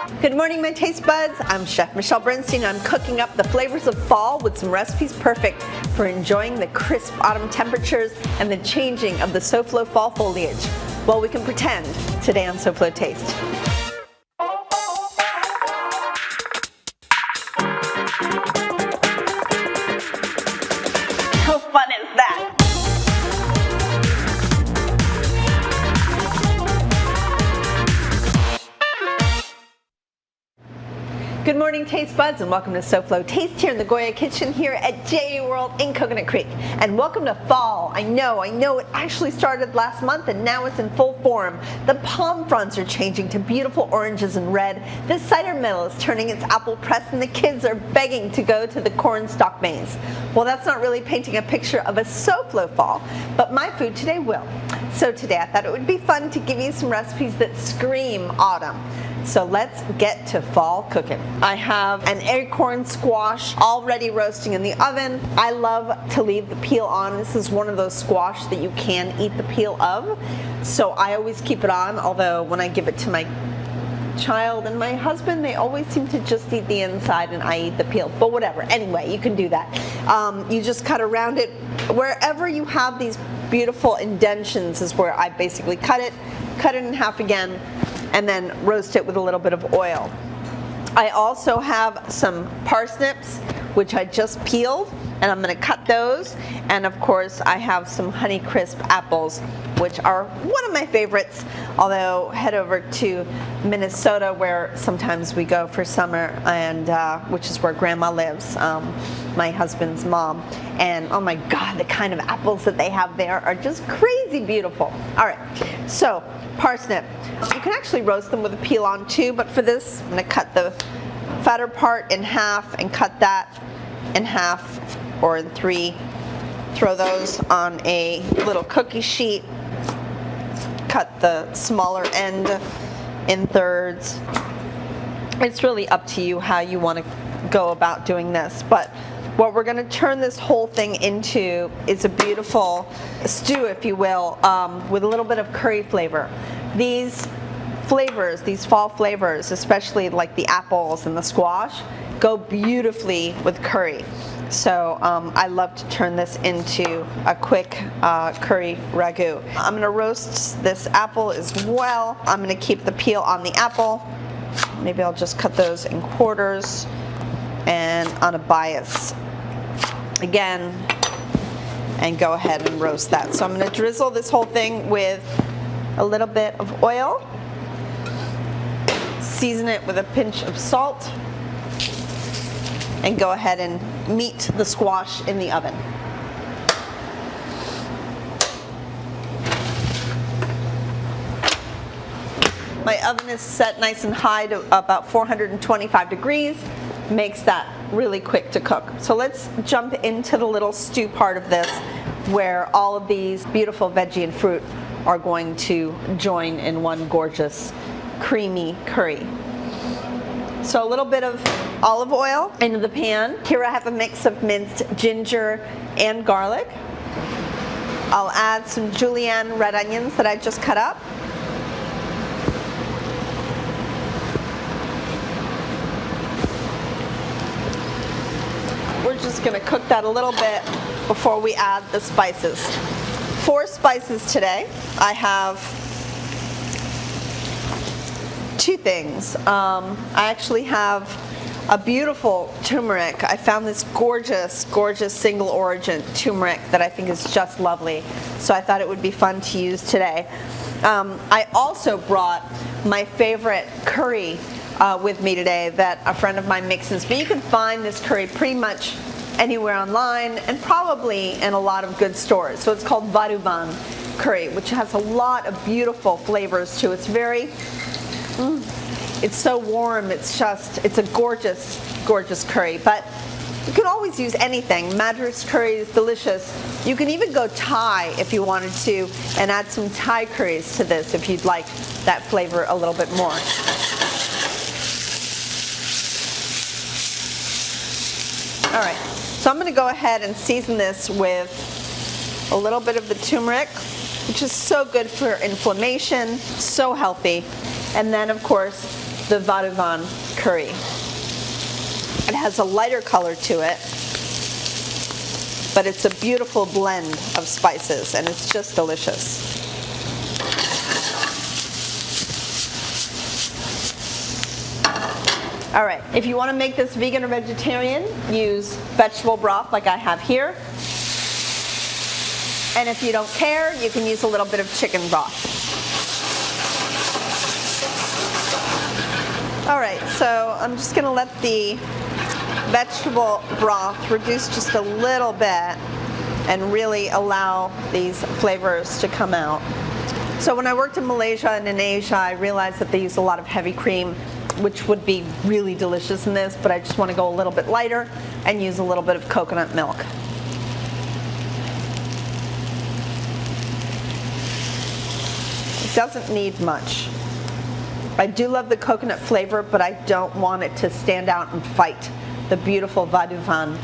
Good morning, my taste buds. I'm Chef Michelle Bernstein. I'm cooking up the flavors of fall with some recipes perfect for enjoying the crisp autumn temperatures and the changing of the SoFlo fall foliage. Well, we can pretend today on SoFlo Taste. How fun is that? Good morning, taste buds, and welcome to SoFlo Taste here in the Goya kitchen here at JA World in Coconut Creek. And welcome to fall. I know it actually started last month and now it's in full form. The palm fronds are changing to beautiful oranges and red. The cider mill is turning its apple press and the kids are begging to go to the corn stalk maze. Well, that's not really painting a picture of a SoFlo fall, but my food today will. So today I thought it would be fun to give you some recipes that scream autumn. So let's get to fall cooking. I have an acorn squash already roasting in the oven. I love to leave the peel on. This is one of those squash that you can eat the peel of. So I always keep it on, although when I give it to my child and my husband, they always seem to just eat the inside and I eat the peel. But whatever, anyway, you can do that. You just cut around it. Wherever you have these beautiful indentions is where I basically cut it in half again, and then roast it with a little bit of oil. I also have some parsnips, which I just peeled, and I'm going to cut those. And of course, I have some Honeycrisp apples, which are one of my favorites, although head over to Minnesota, where sometimes we go for summer, and which is where Grandma lives, my husband's mom. And oh my God, the kind of apples that they have there are just crazy beautiful. All right, so parsnip. You can actually roast them with a peel on too, but for this, I'm going to cut the fatter part in half and cut that in half or in three. Throw those on a little cookie sheet. Cut the smaller end in thirds. It's really up to you how you want to go about doing this, but what we're going to turn this whole thing into is a beautiful stew, if you will, with a little bit of curry flavor. These flavors, these fall flavors, especially like the apples and the squash, go beautifully with curry. So I love to turn this into a quick curry ragu. I'm going to roast this apple as well. I'm going to keep the peel on the apple. Maybe I'll just cut those in quarters and on a bias again, and go ahead and roast that. So I'm going to drizzle this whole thing with a little bit of oil, season it with a pinch of salt, and go ahead and meet the squash in the oven. My oven is set nice and high to about 425 degrees. Makes that really quick to cook. So let's jump into the little stew part of this, where all of these beautiful veggie and fruit are going to join in one gorgeous creamy curry. So a little bit of olive oil into the pan. Here I have a mix of minced ginger and garlic. I'll add some julienne red onions that I just cut up. We're just going to cook that a little bit before we add the spices. 4 spices today. I have 2 things. I actually have a beautiful turmeric. I found this gorgeous single origin turmeric that I think is just lovely. So I thought it would be fun to use today. I also brought my favorite curry with me today that a friend of mine mixes. But you can find this curry pretty much anywhere online and probably in a lot of good stores. So it's called Varuvan Curry, which has a lot of beautiful flavors too. It's very, it's so warm. It's a gorgeous curry. But you can always use anything. Madras curry is delicious. You can even go Thai if you wanted to and add some Thai curries to this if you'd like that flavor a little bit more. All right, so I'm going to go ahead and season this with a little bit of the turmeric, which is so good for inflammation, so healthy. And then, of course, the Varuvan Curry. It has a lighter color to it, but it's a beautiful blend of spices, and it's just delicious. All right, if you want to make this vegan or vegetarian, use vegetable broth like I have here. And if you don't care, you can use a little bit of chicken broth. All right, so I'm just gonna let the vegetable broth reduce just a little bit and really allow these flavors to come out. So when I worked in Malaysia and in Asia, I realized that they use a lot of heavy cream, which would be really delicious in this, but I just want to go a little bit lighter and use a little bit of coconut milk. It doesn't need much. I do love the coconut flavor, but I don't want it to stand out and fight the beautiful Varuvan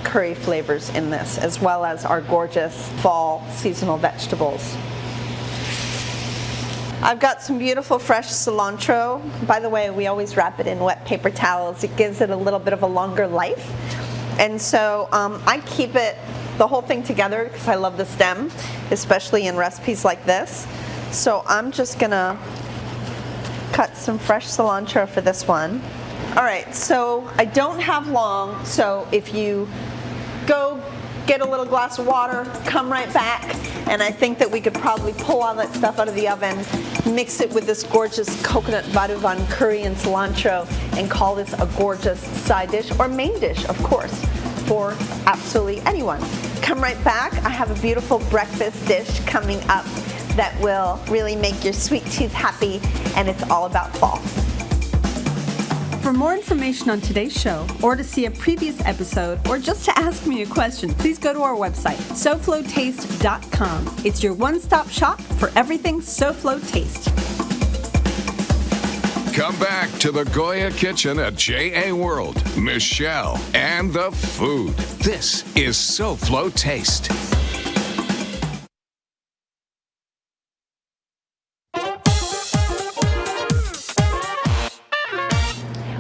curry flavors in this, as well as our gorgeous fall seasonal vegetables. I've got some beautiful fresh cilantro. By the way, we always wrap it in wet paper towels. It gives it a little bit of a longer life. And so I keep it, the whole thing together, because I love the stem, especially in recipes like this. So I'm just gonna cut some fresh cilantro for this one. All right, so I don't have long, so if you go get a little glass of water, come right back, and I think that we could probably pull all that stuff out of the oven, mix it with this gorgeous coconut Varuvan curry and cilantro, and call this a gorgeous side dish, or main dish, of course, for absolutely anyone. Come right back. I have a beautiful breakfast dish coming up that will really make your sweet tooth happy, and it's all about fall. For more information on today's show, or to see a previous episode, or just to ask me a question, please go to our website, SoFloTaste.com. It's your one-stop shop for everything SoFlo Taste. Come back to the Goya Kitchen at JA World, Michelle, and the food. This is SoFlo Taste.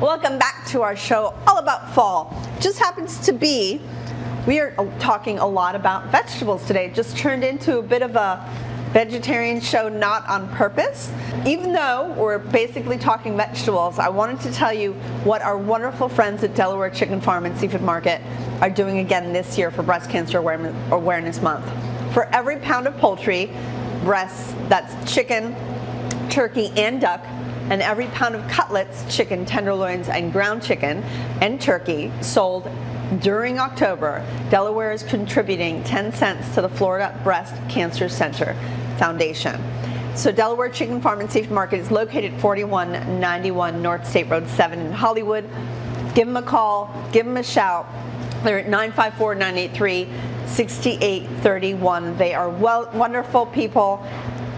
Welcome back to our show all about fall. Just happens to be, we are talking a lot about vegetables today. It just turned into a bit of a vegetarian show, not on purpose. Even though we're basically talking vegetables, I wanted to tell you what our wonderful friends at Delaware Chicken Farm and Seafood Market are doing again this year for Breast Cancer Awareness Month. For every pound of poultry, breasts, that's chicken, turkey, and duck, and every pound of cutlets, chicken, tenderloins, and ground chicken and turkey sold during October, Delaware is contributing 10 cents to the Florida Breast Cancer Center Foundation. So Delaware Chicken Farm and Seafood Market is located at 4191 North State Road 7 in Hollywood. Give them a call, give them a shout. They're at 954-983-6831. They are wonderful people.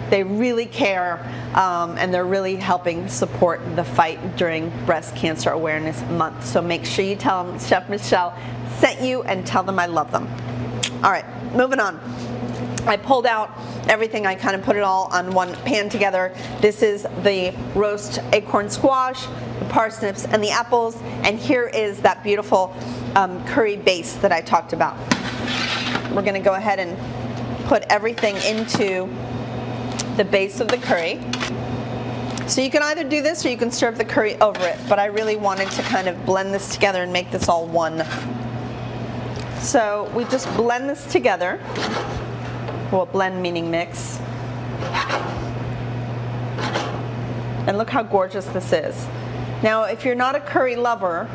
They really care, and they're really helping support the fight during Breast Cancer Awareness Month. So make sure you tell them Chef Michelle sent you, and tell them I love them. All right, moving on. I pulled out everything. I kind of put it all on one pan together. This is the roast acorn squash, the parsnips, and the apples. And here is that beautiful curry base that I talked about. We're going to go ahead and put everything into the base of the curry. So you can either do this or you can serve the curry over it, but I really wanted to kind of blend this together and make this all one. So we just blend this together. Well, blend meaning mix. And look how gorgeous this is. Now, if you're not a curry lover,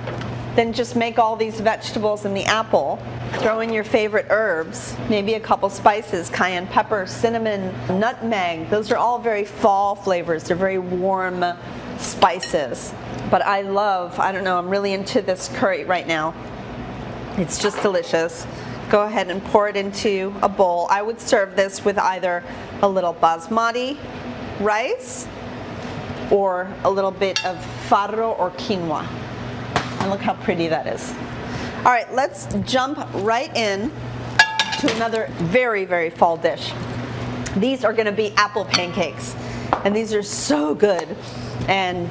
then just make all these vegetables in the apple. Throw in your favorite herbs, maybe a couple spices, cayenne pepper, cinnamon, nutmeg. Those are all very fall flavors. They're very warm spices. But I don't know, I'm really into this curry right now. It's just delicious. Go ahead and pour it into a bowl. I would serve this with either a little basmati rice or a little bit of farro or quinoa. And look how pretty that is. All right, let's jump right in to another very, very fall dish. These are gonna be apple pancakes. And these are so good. And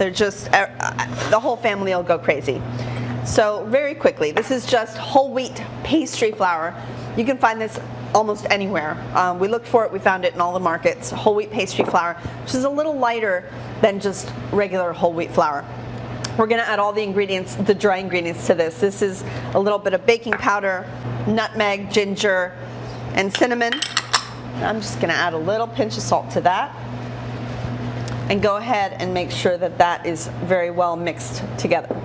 they're just, the whole family will go crazy. So very quickly, this is just whole wheat pastry flour. You can find this almost anywhere. We looked for it, we found it in all the markets. Whole wheat pastry flour, which is a little lighter than just regular whole wheat flour. We're gonna add all the ingredients, the dry ingredients to this. This is a little bit of baking powder, nutmeg, ginger, and cinnamon. I'm just gonna add a little pinch of salt to that. And go ahead and make sure that that is very well mixed together.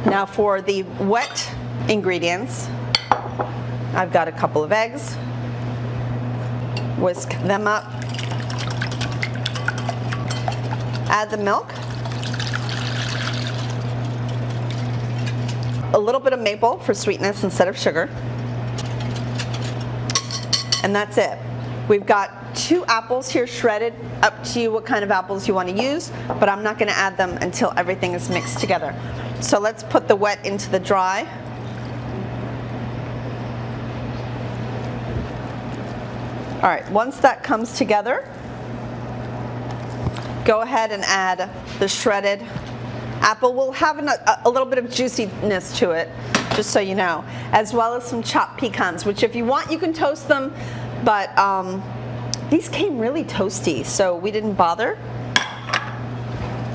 Now for the wet ingredients, I've got a couple of eggs. Whisk them up. Add the milk. A little bit of maple for sweetness instead of sugar. And that's it. We've got 2 apples here shredded, up to you what kind of apples you want to use, but I'm not going to add them until everything is mixed together. So let's put the wet into the dry. All right, once that comes together, go ahead and add the shredded apple. Will have a little bit of juiciness to it, just so you know, as well as some chopped pecans, which if you want, you can toast them, but these came really toasty, so we didn't bother.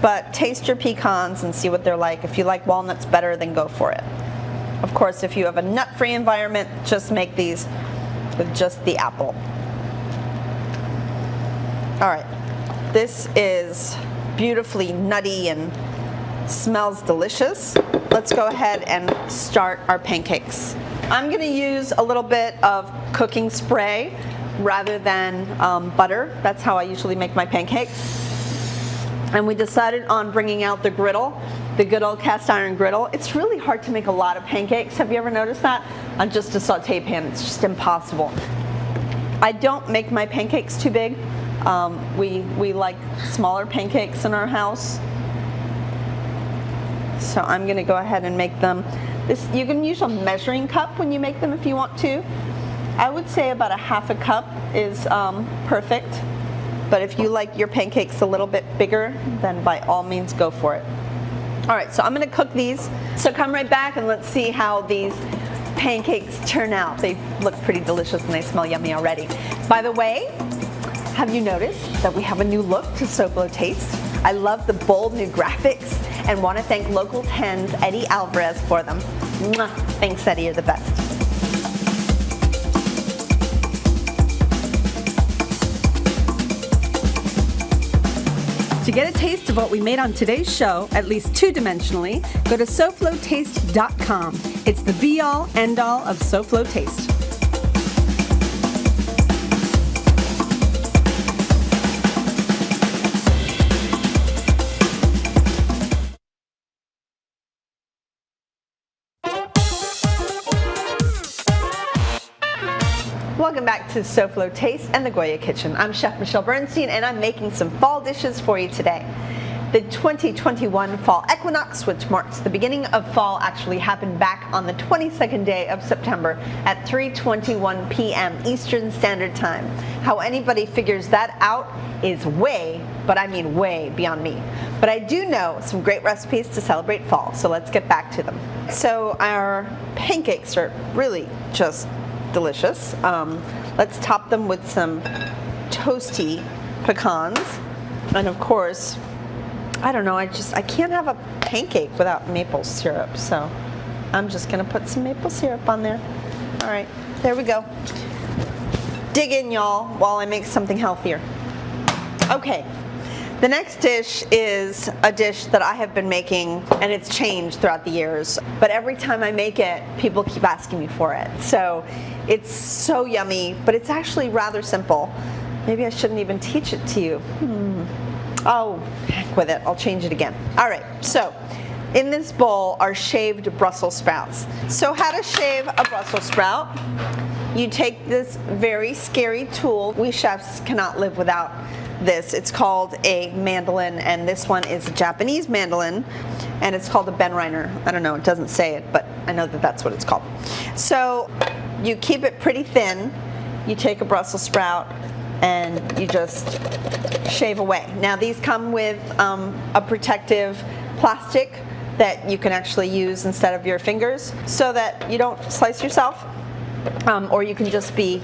But taste your pecans and see what they're like. If you like walnuts better, then go for it. Of course, if you have a nut-free environment, just make these with just the apple. All right, this is beautifully nutty and smells delicious. Let's go ahead and start our pancakes. I'm gonna use a little bit of cooking spray rather than butter. That's how I usually make my pancakes. And we decided on bringing out the griddle, the good old cast iron griddle. It's really hard to make a lot of pancakes. Have you ever noticed that? On just a saute pan, it's just impossible. I don't make my pancakes too big. We like smaller pancakes in our house. So I'm gonna go ahead and make them. You can use a measuring cup when you make them if you want to. I would say about a half a cup is perfect. But if you like your pancakes a little bit bigger, then by all means go for it. All right, so I'm gonna cook these. So come right back and let's see how these pancakes turn out. They look pretty delicious and they smell yummy already. By the way, have you noticed that we have a new look to SoFlo Taste? I love the bold new graphics and want to thank Local 10's Eddie Alvarez for them. Mwah. Thanks, Eddie, you're the best. To get a taste of what we made on today's show, at least two-dimensionally, go to SoFloTaste.com. It's the be-all, end-all of SoFlo Taste. Welcome back to SoFlo Taste and the Goya Kitchen. I'm Chef Michelle Bernstein and I'm making some fall dishes for you today. The 2021 fall equinox, which marks the beginning of fall, actually happened back on the 22nd day of September at 3:21 p.m. Eastern Standard Time. How anybody figures that out is way, but I mean way beyond me. But I do know some great recipes to celebrate fall, so let's get back to them. So our pancakes are really just delicious. Let's top them with some toasty pecans. And of course, I don't know, I can't have a pancake without maple syrup. So I'm just gonna put some maple syrup on there. All right, there we go. Dig in, y'all, while I make something healthier. Okay, the next dish is a dish that I have been making, and it's changed throughout the years. But every time I make it, people keep asking me for it. So it's so yummy, but it's actually rather simple. Maybe I shouldn't even teach it to you. Oh, heck with it, I'll change it again. All right, so in this bowl are shaved Brussels sprouts. So how to shave a Brussels sprout? You take this very scary tool. We chefs cannot live without this. It's called a mandolin, and this one is a Japanese mandolin, and it's called a benreiner. I don't know, it doesn't say it, but I know that that's what it's called. So you keep it pretty thin. You take a Brussels sprout and you just shave away. Now these come with a protective plastic that you can actually use instead of your fingers so that you don't slice yourself, or you can just be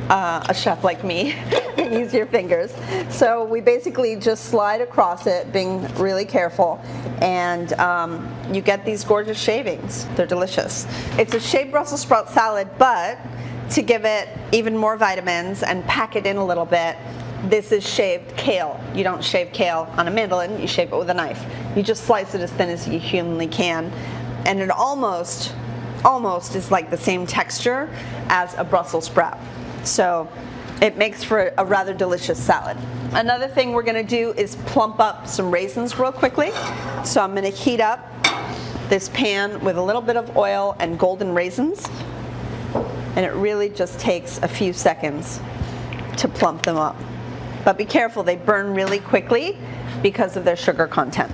a chef like me and use your fingers. So we basically just slide across it, being really careful, and you get these gorgeous shavings. They're delicious. It's a shaved Brussels sprout salad, but to give it even more vitamins and pack it in a little bit, this is shaved kale. You don't shave kale on a mandolin, you shave it with a knife. You just slice it as thin as you humanly can, and it almost is like the same texture as a Brussels sprout. So it makes for a rather delicious salad. Another thing we're gonna do is plump up some raisins real quickly. So I'm gonna heat up this pan with a little bit of oil and golden raisins, and it really just takes a few seconds to plump them up. But be careful, they burn really quickly because of their sugar content.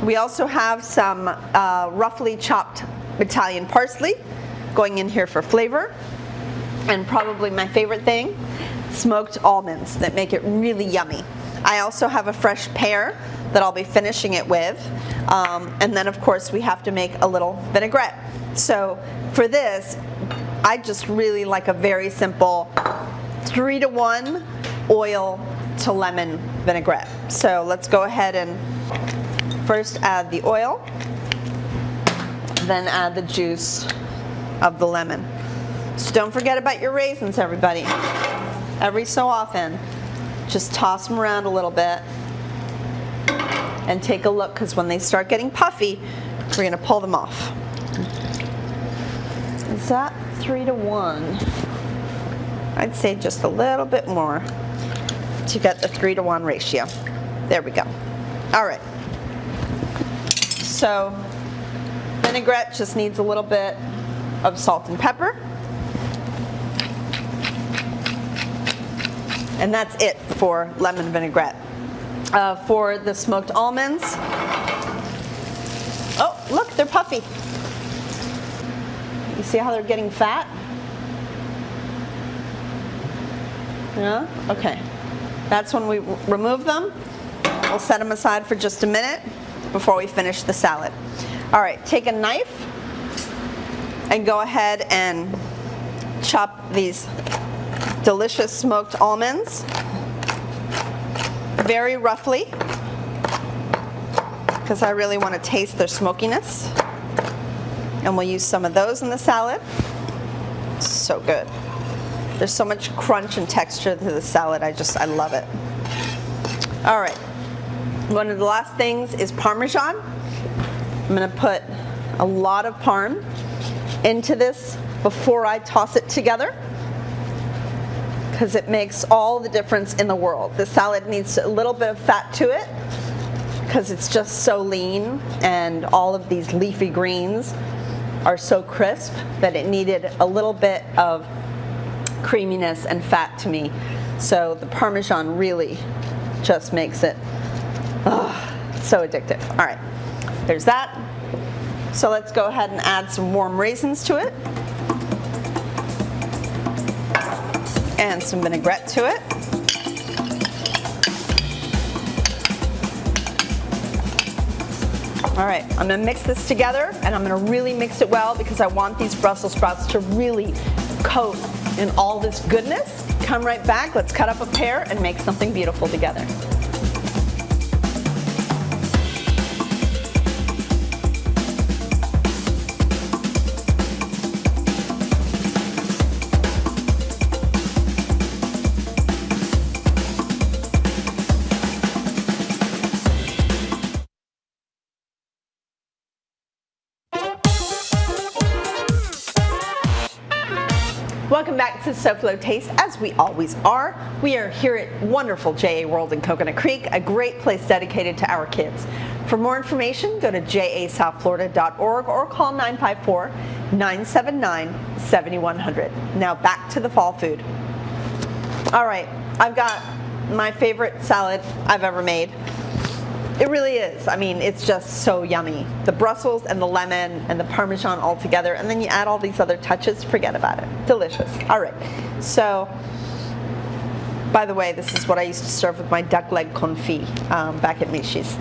We also have some roughly chopped Italian parsley going in here for flavor. And probably my favorite thing, smoked almonds that make it really yummy. I also have a fresh pear that I'll be finishing it with. And then of course we have to make a little vinaigrette. So for this, I just really like a very simple 3-to-1 oil to lemon vinaigrette. So let's go ahead and first add the oil, then add the juice of the lemon. So don't forget about your raisins, everybody. Every so often, just toss them around a little bit and take a look, because when they start getting puffy, we're gonna pull them off. Is that 3-to-1? I'd say just a little bit more to get the 3-to-1 ratio. There we go. All right. So vinaigrette just needs a little bit of salt and pepper. And that's it for lemon vinaigrette. For the smoked almonds, oh, look, they're puffy. You see how they're getting fat? Yeah? Okay. That's when we remove them. We'll set them aside for just a minute before we finish the salad. All right, take a knife and go ahead and chop these delicious smoked almonds very roughly, because I really want to taste their smokiness. And we'll use some of those in the salad. So good. There's so much crunch and texture to the salad. I love it. All right. One of the last things is Parmesan. I'm going to put a lot of Parm into this before I toss it together, because it makes all the difference in the world. The salad needs a little bit of fat to it because it's just so lean, and all of these leafy greens are so crisp that it needed a little bit of creaminess and fat to me. So the Parmesan really just makes it so addictive. All right, there's that. So let's go ahead and add some warm raisins to it. And some vinaigrette to it. All right, I'm gonna mix this together, and I'm gonna really mix it well because I want these Brussels sprouts to really coat in all this goodness. Come right back, let's cut up a pear and make something beautiful together. Welcome back to SoFlo Taste, as we always are. We are here at wonderful JA World in Coconut Creek, a great place dedicated to our kids. For more information, go to jasouthflorida.org or call 954-979-7100. Now back to the fall food. All right, I've got my favorite salad I've ever made. It really is. I mean, it's just so yummy. The Brussels and the lemon and the Parmesan all together, and then you add all these other touches, forget about it. Delicious. All right, so By the way, this is what I used to serve with my duck leg confit back at Mishi's.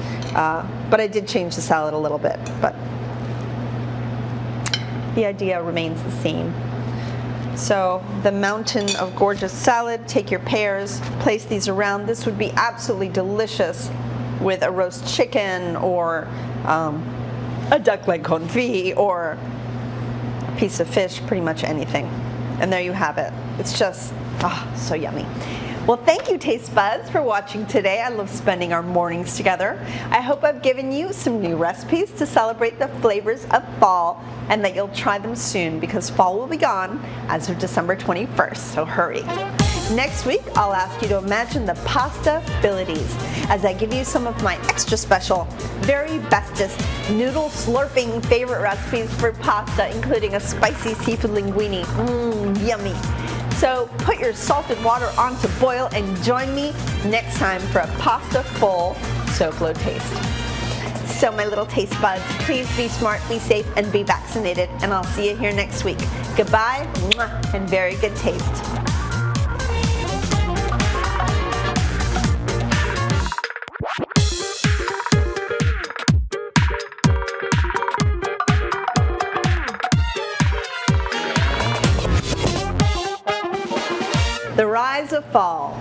But I did change the salad a little bit, but the idea remains the same. So the mountain of gorgeous salad, take your pears, place these around. This would be absolutely delicious with a roast chicken or a duck leg confit or a piece of fish, pretty much anything. And there you have it. It's just, so yummy. Well, thank you, Taste Buds, for watching today. I love spending our mornings together. I hope I've given you some new recipes to celebrate the flavors of fall and that you'll try them soon because fall will be gone as of December 21st, so hurry. Next week, I'll ask you to imagine the pasta abilities as I give you some of my extra special, very bestest, noodle slurping favorite recipes for pasta, including a spicy seafood linguine. Yummy. So put your salted water on to boil and join me next time for a pasta-full SoFlo taste. So my little taste buds, please be smart, be safe, and be vaccinated. And I'll see you here next week. Goodbye, and very good taste. The rise of fall.